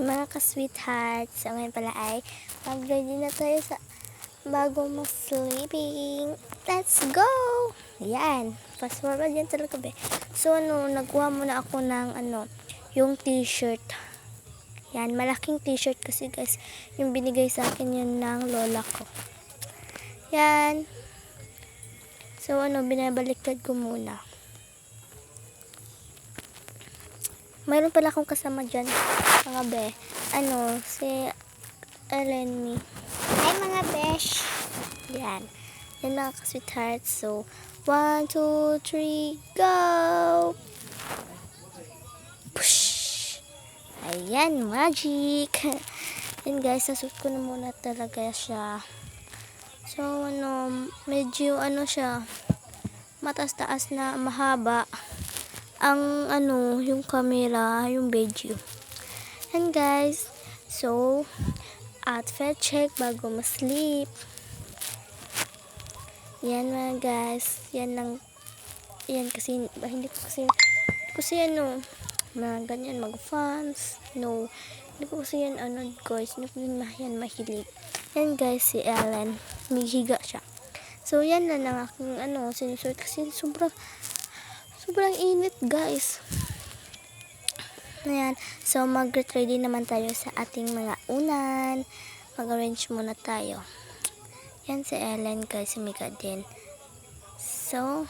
Mga ka-sweetheart, so ngayon pala ay mag-ready na tayo sa bago mag-sleeping. Let's go! Yan, fast forward yan talaga be. So nagkuha muna ako ng yung t-shirt. Yan, malaking t-shirt kasi guys, yung binigay sa akin yun ng lola ko. Yan. So binabaliktad ko muna. Mayroon pala akong kasama dyan, mga be. Si Eleni. Hi mga besh! Yan. Yan mga ka-sweetheart. So, 1, 2, 3, go! Push! Ayan, magic! Yan guys, nasuot ko na muna talaga siya. So, medyo siya, mataas-taas na mahaba ang yung camera, yung video. And guys, so outfit check bago ma-sleep. Yan mga guys, yan kasi hindi ko kasi mga ganyan mag-fans. No, hindi ko kasi yan guys, hindi ko yan mahilig. Yan guys, si Ellen, may higa siya. So yan na lang aking sinusuot kasi sobrang init guys. Ayan. So mag-get ready naman tayo sa ating mga unan. Mag-arrange muna tayo. Yan si Ellen guys, si Mika din. So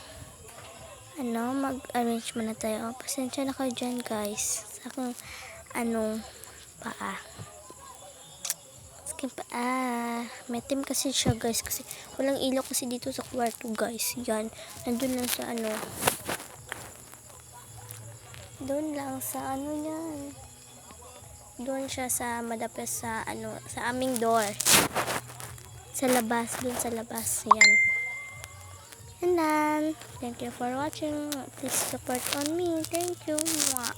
mag-arrange muna tayo. Pasensya na kayo dyan guys. Sa aking paa. May team kasi siya guys. Kasi walang ilaw kasi dito sa kwarto guys. Yan. Nandun lang sa doon lang sa yan. Doon siya sa madapes sa sa aming door. Sa labas, doon sa labas. Yan. And then, thank you for watching. Please support on me. Thank you. Mwah.